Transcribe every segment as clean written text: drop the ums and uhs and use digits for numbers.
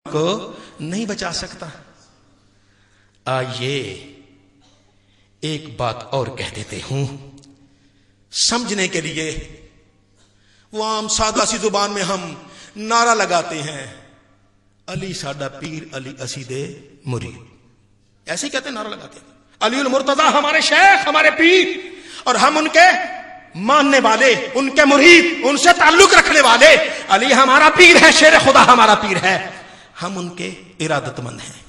کو نہیں بچا سکتا۔ آئیے ایک بات اور کہہ دیتے ہوں سمجھنے کے لیے۔ وہ عام سادہ سی زبان میں ہم نعرہ لگاتے ہیں علی ساڈا پیر، علی اسی دے مرید، ایسے ہی کہتے ہیں، نعرہ لگاتے ہیں علی المرتضی ہمارے شیخ، ہمارے پیر، اور ہم ان کے ماننے والے، ان کے مرید، ان سے تعلق رکھنے والے۔ علی ہمارا پیر ہے، شیر خدا ہمارا پیر ہے، ہم ان کے ارادت مند ہیں۔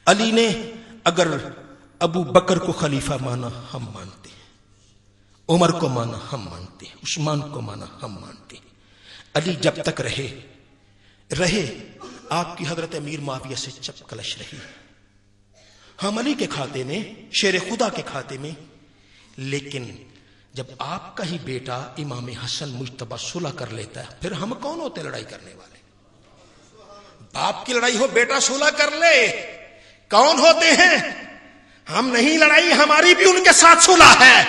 علی نے اگر ابو بکر کو خلیفہ مانا ہم مانتے ہیں، عمر کو مانا ہم مانتے ہیں، عثمان کو مانا ہم مانتے ہیں۔ علی جب تک رہے آپ کی حضرت امیر معاویہ سے چپ کلش رہی، ہم علی کے کھاتے میں، شیر خدا کے کھاتے میں۔ لیکن جب آپ کا ہی بیٹا امام حسن مجتبی صلح کر لیتا ہے، پھر ہم کون ہوتے لڑائی کرنے والے؟ باپ کی لڑائی ہو بیٹا صلح کر لے، کون ہوتے ہیں ہم؟ نہیں، لڑائی ہماری بھی ان کے ساتھ صلح ہے۔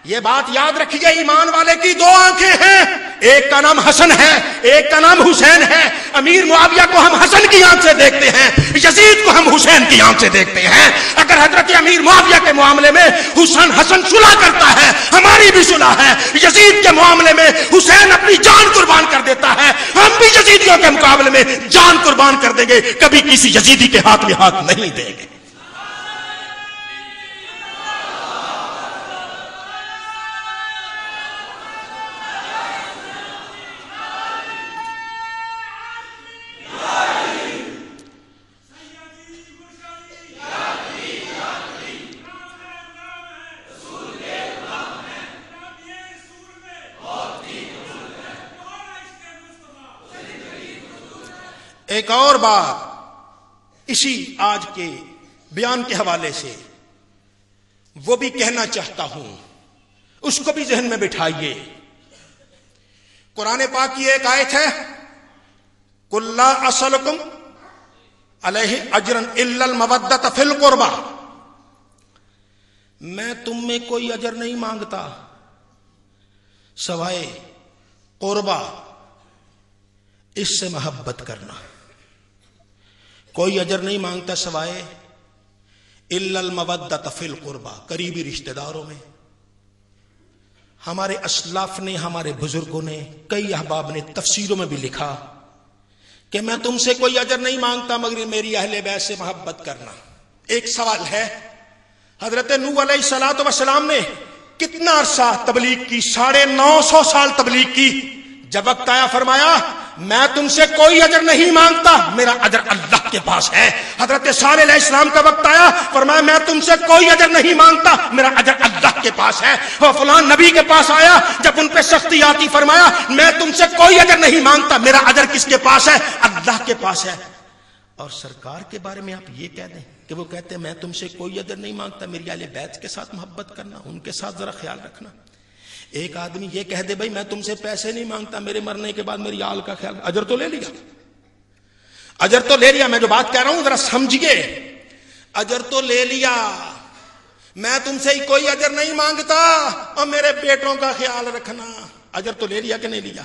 یہ بات یاد رکھیے، ایمان والے کی دو آنکھیں ہیں، ایک کا نام حسن ہے، ایک کا نام حسین ہے۔ امیر معاویہ کو ہم حسن کی آنکھ سے دیکھتے ہیں، یزید کو ہم حسین کی آنکھ سے دیکھتے ہیں۔ اگر حضرت امیر معاویہ کے معاملے میں حسن صلح کرتا ہے، ہماری بھی صلح ہے۔ یزید کے معاملے میں حسین اپنی جان قربان کر دیتا ہے، ہم بھی یزیدیوں کے مقابلے میں جان قربان کر دیں گے، کبھی کسی یزیدی کے ہاتھ میں ہاتھ نہیں دیں گے۔ ایک اور بات اسی آج کے بیان کے حوالے سے وہ بھی کہنا چاہتا ہوں، اس کو بھی ذہن میں بٹھائیے۔ قرآن پاک کی ایک آیت ہے، قُلْ لَا أَسْأَلُكُمْ عَلَيْهِ أَجْرًا إِلَّا الْمَوَدَّةَ فِي الْقُرْبَى، میں تم میں کوئی اجر نہیں مانگتا سوائے قربہ، اس سے محبت کرنا۔ کوئی اجر نہیں مانگتا سوائے الا المودۃ فی القربى، قریبی رشتہ داروں میں۔ ہمارے اسلاف نے، ہمارے بزرگوں نے، کئی احباب نے تفسیروں میں بھی لکھا کہ میں تم سے کوئی اجر نہیں مانگتا مگر میری اہل بیت سے محبت کرنا۔ ایک سوال ہے، حضرت نوح علیہ الصلوۃ والسلام نے کتنا عرصہ تبلیغ کی؟ 950 سال تبلیغ کی۔ جب وقت آیا فرمایا میں تم سے کوئی اجر نہیں مانگتا، میرا اجر اللہ کے پاس ہے۔ حضرت صالح علیہ السلام کا وقت آیا، فرمایا میں تم سے کوئی اجر نہیں مانگتا، میرا اجر اللہ کے پاس ہے۔ اور فلان نبی کے پاس آیا، جب ان پہ سختی آتی فرمایا میں تم سے کوئی اجر نہیں مانگتا، میرا اجر کس کے پاس ہے؟ اللہ کے پاس ہے۔ اور سرکار کے بارے میں آپ یہ کہہ دیں کہ وہ کہتے ہیں میں تم سے کوئی اجر نہیں مانگتا، میری اہل بیت کے ساتھ محبت کرنا، ان کے ساتھ ذرا خیال رکھنا۔ ایک آدمی یہ کہہ دے بھائی میں تم سے پیسے نہیں مانگتا، میرے مرنے کے بعد میری آل کا خیال، اجر تو لے لیا، اجر تو لے لیا۔ میں جو بات کہہ رہا ہوں ذرا سمجھیے، اجر تو لے لیا، میں تم سے کوئی اجر نہیں مانگتا اور میرے بیٹوں کا خیال رکھنا، اجر تو لے لیا کہ نہیں لیا؟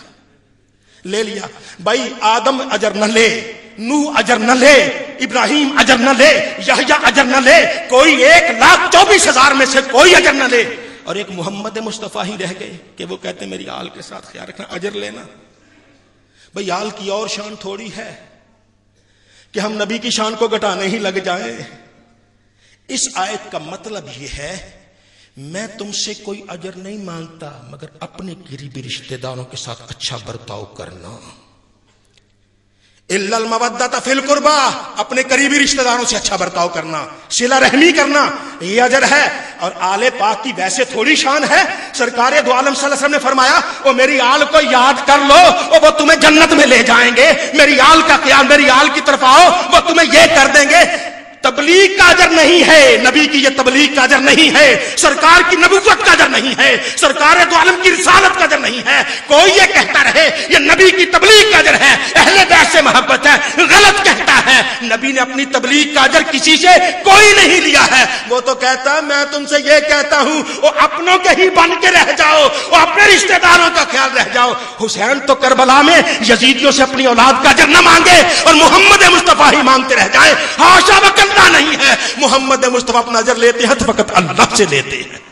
لے لیا۔ بھائی آدم اجر نہ لے، نوح اجر نہ لے، ابراہیم اجر نہ لے، یحییٰ اجر نہ لے، کوئی 1,24,000 میں سے کوئی اجر نہ لے، اور ایک محمد مصطفیٰ ہی رہ گئے کہ وہ کہتے ہیں میری آل کے ساتھ خیال رکھنا، اجر لینا۔ بھئی آل کی اور شان تھوڑی ہے کہ ہم نبی کی شان کو گھٹانے ہی لگ جائیں۔ اس آیت کا مطلب یہ ہے میں تم سے کوئی اجر نہیں مانگتا مگر اپنے قریبی رشتہ داروں کے ساتھ اچھا برتاؤ کرنا۔ الا المودۃ فی القربى، اپنے قریبی رشتہ داروں سے اچھا برتاؤ کرنا، صلہ رحمی کرنا، یہ اجر ہے۔ اور آل پاک کی ویسے تھوڑی شان ہے، سرکار دو عالم صلی اللہ علیہ وسلم نے فرمایا او میری آل کو یاد کر لو اور وہ تمہیں جنت میں لے جائیں گے، میری آل کا خیال، میری آل کی طرف آؤ وہ تمہیں یہ کر دیں گے۔ تبلیغ کا اجر نہیں ہے، نبی کی یہ تبلیغ کا اجر نہیں ہے، سرکار کی نبوت کا اجر نہیں ہے، سرکار دو عالم کی رسالت کا اجر نہیں ہے۔ کوئی یہ کہتا رہے یہ نبی کی تبلیغ کا اجر ہے، اہل بیت سے محبت ہے، غلط کہتا ہے۔ نبی نے اپنی تبلیغ کا اجر کسی سے کوئی نہیں لیا ہے. وہ تو کہتا میں تم سے یہ کہتا ہوں وہ اپنوں کے ہی بن کے رہ جاؤ, وہ اپنے رشتہ داروں کا خیال رہ جاؤ. حسین تو کربلا میں یزیدیوں سے اپنی اولاد کا اجر نہ مانگے اور محمد مصطفیٰ ہی مانگتے رہ جائیں. حاشا وکلا نہیں ہے. محمد مصطفیٰ اپنا اجر لیتے ہیں تو فقط اللہ سے لیتے ہیں.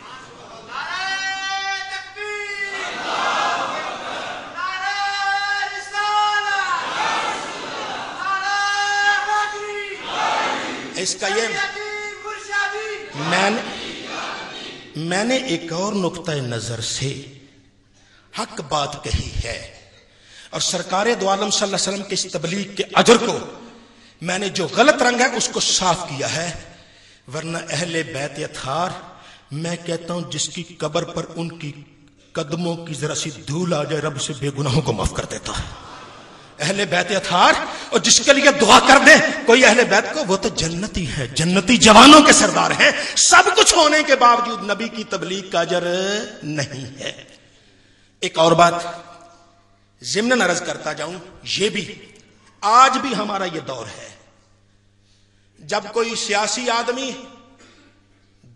اس کا یہ میں نے ایک اور نقطۂ نظر سے حق بات کہی ہے, اور سرکار دو عالم صلی اللہ علیہ وسلم کے اس تبلیغ کے اجر کو میں نے جو غلط رنگ ہے اس کو صاف کیا ہے. ورنہ اہل بیت اطہار, میں کہتا ہوں جس کی قبر پر ان کی قدموں کی ذرا سی دھول آ جائے رب سے بے گناہوں کو معاف کر دیتا ہے. اہل بیت اطہار, اور جس کے لیے دعا کر دے کوئی اہل بیت کو, وہ تو جنتی ہے, جنتی جوانوں کے سردار ہیں. سب کچھ ہونے کے باوجود نبی کی تبلیغ کا اجر نہیں ہے. ایک اور بات ضمن عرض کرتا جاؤں, یہ بھی آج بھی ہمارا یہ دور ہے, جب کوئی سیاسی آدمی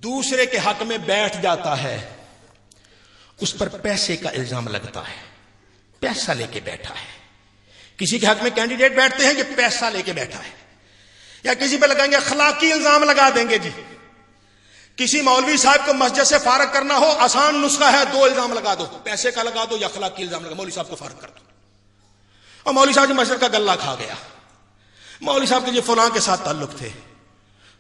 دوسرے کے حق میں بیٹھ جاتا ہے اس پر پیسے کا الزام لگتا ہے. پیسہ لے کے بیٹھا ہے. کسی کے حق میں کینڈیڈیٹ بیٹھتے ہیں یہ پیسہ لے کے بیٹھا ہے, یا کسی پہ لگائیں گے اخلاقی الزام لگا دیں گے. جی کسی مولوی صاحب کو مسجد سے فارغ کرنا ہو, آسان نسخہ ہے, 2 الزام لگا دو, پیسے کا لگا دو یا اخلاقی الزام لگا, مولوی صاحب کو فارغ کر دو. اور مولوی صاحب جو مسجد کا گلہ کھا گیا, مولوی صاحب کے جو فلاں کے ساتھ تعلق تھے,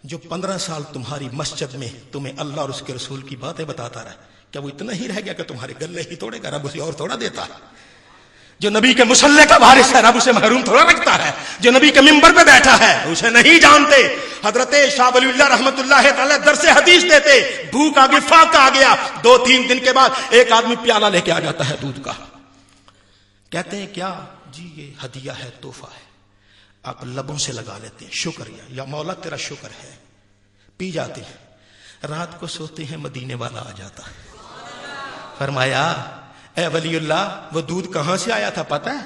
جو 15 سال تمہاری مسجد میں تمہیں اللہ اور اس کے رسول کی باتیں بتاتا رہا, کیا وہ اتنا ہی رہ گیا کہ تمہارے گلے ہی توڑے گا؟ رب اسے اور تھوڑا دیتا ہے. جو نبی کے مصلی کا وارث ہے رب اسے محروم تھوڑا رکھتا ہے. جو نبی کے ممبر پہ بیٹھا ہے اسے نہیں جانتے. حضرت شاہ ولی اللہ رحمت اللہ تعالی درس حدیث دیتے, بھوک آ گئی, فاقہ آ گیا, 2-3 دن کے بعد ایک آدمی پیالہ لے کے آ جاتا ہے دودھ کا. کہتے ہیں کیا؟ جی یہ ہدیہ ہے, تحفہ ہے. آپ لبوں سے لگا لیتے ہیں شکریہ, یا مولا تیرا شکر ہے, پی جاتے ہیں. رات کو سوتے ہیں مدینے والا آ جاتا ہے. فرمایا اے ولی اللہ وہ دودھ کہاں سے آیا تھا پتہ ہے؟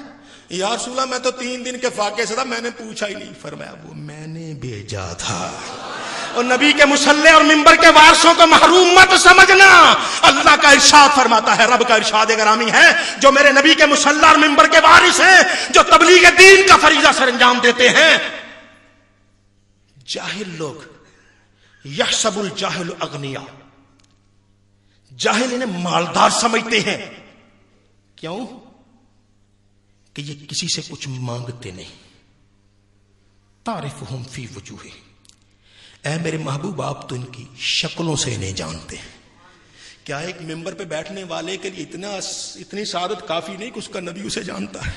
یا رسول اللہ میں تو 3 دن کے فاقے سے تھا, میں نے پوچھا ہی نہیں. فرمایا وہ میں نے بھیجا تھا. اور نبی کے مصلی اور ممبر کے وارثوں کو محروم مت سمجھنا. اللہ کا ارشاد فرماتا ہے, رب کا ارشاد گرامی ہے, جو میرے نبی کے مصلی اور ممبر کے وارث ہیں, جو تبلیغ دین کا فریضہ سر انجام دیتے ہیں. جاہل لوگ یحسب الجاہل اغنیاء, جاہل انہیں مالدار سمجھتے ہیں. کیوں؟ کہ یہ کسی سے کچھ مانگتے نہیں. تعرفہم فی وجوہ, اے میرے محبوب آپ تو ان کی شکلوں سے نہیں جانتے. کیا ایک ممبر پہ بیٹھنے والے کے لیے اتنی سعادت کافی نہیں کہ اس کا نبی اسے جانتا ہے,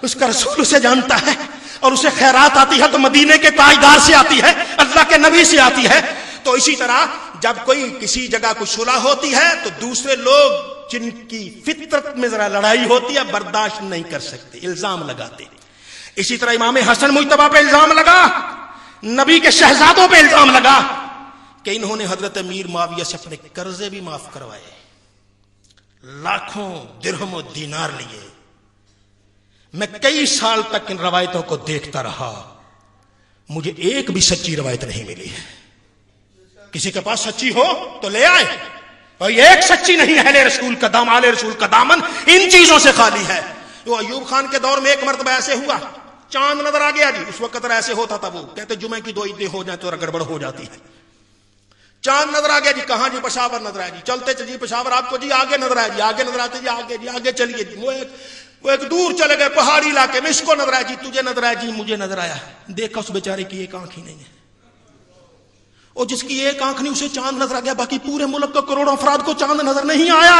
اس کا رسول اسے جانتا ہے, اور اسے خیرات آتی ہے تو مدینے کے تاجدار سے آتی ہے, اللہ کے نبی سے آتی ہے. تو اسی طرح جب کوئی کسی جگہ کو صلح ہوتی ہے تو دوسرے لوگ جن کی فطرت میں ذرا لڑائی ہوتی ہے برداشت نہیں کر سکتے, الزام لگاتے. اسی طرح امام حسن مجتبیٰ پہ الزام لگا, نبی کے شہزادوں پہ الزام لگا کہ انہوں نے حضرت امیر معاویہ سے اپنے قرضے بھی معاف کروائے, لاکھوں درہم و دینار لیے. میں کئی سال تک ان روایتوں کو دیکھتا رہا, مجھے ایک بھی سچی روایت نہیں ملی ہے. کسی کے پاس سچی ہو تو لے آئے, اور ایک سچی نہیں. اہل رسول کا دامن, آل رسول کا دامن ان چیزوں سے خالی ہے. وہ ایوب خان کے دور میں ایک مرتبہ ایسے ہوا, چاند نظر آ گیا. جی اس وقت ایسے ہوتا تھا, وہ کہتے جمعے کی 2 عیدیں ہو جائیں تو گڑبڑ ہو جاتی ہے. چاند نظر آ گیا. جی کہاں؟ جی پشاور نظر آیا. جی چلتے جی پشاور آپ کو, جی آگے نظر آیا. جی آگے نظر آتے, جی آگے, جی آگے چلیے. جی وہ ایک دور چلے گئے پہاڑی علاقے میں, اس کو نظر آیا. جی تجھے نظر آیا. جی مجھے نظر آیا. دیکھا اس بیچارے کی ایک آنکھ ہی نہیں ہے, اور جس کی ایک آنکھ نہیں اسے چاند نظر آ گیا. باقی پورے ملک کے کروڑوں افراد کو چاند نظر نہیں آیا.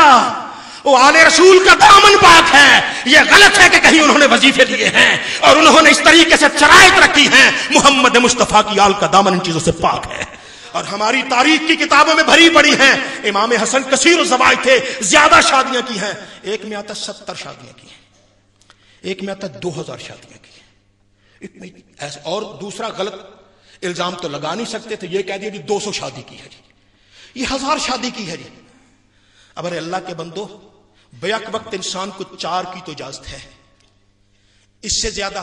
وہ آل رسول کا دامن پاک ہے. یہ غلط ہے کہ کہیں انہوں نے وظیفے دیے ہیں اور انہوں نے اس طریقے سے شرائط رکھی ہیں. محمد مصطفیٰ کی آل کا دامن ان چیزوں سے پاک ہے, اور ہماری تاریخ کی کتابوں میں بھری پڑی ہیں. امام حسن کثیر الزواج تھے, زیادہ شادیاں کی ہیں. ایک میں آتا 70 شادیاں کی ہیں, ایک میں آتا 2000 شادیاں کی ہیں. اور دوسرا غلط الزام تو لگا نہیں سکتے تھے, یہ کہہ دیا کہ 200 شادی کی ہے جی, یہ 1000 شادی کی ہے جی. اب ارے اللہ کے بندو, بیک وقت انسان کو 4 کی تو اجازت ہے, اس سے زیادہ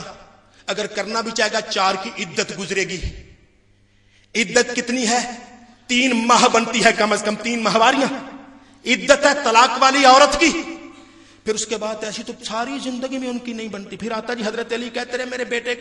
اگر کرنا بھی چاہے گا 4 کی عدت گزرے گی. عدت کتنی ہے؟ 3 ماہ بنتی ہے، کم از کم 3 ماہواریاں عدت ہے طلاق والی عورت کی. پھر اس کے بعد ایسی تو ساری زندگی میں ان کی نہیں بنتی. پھر آتا جی حضرت علی کہتے رہے میرے بیٹے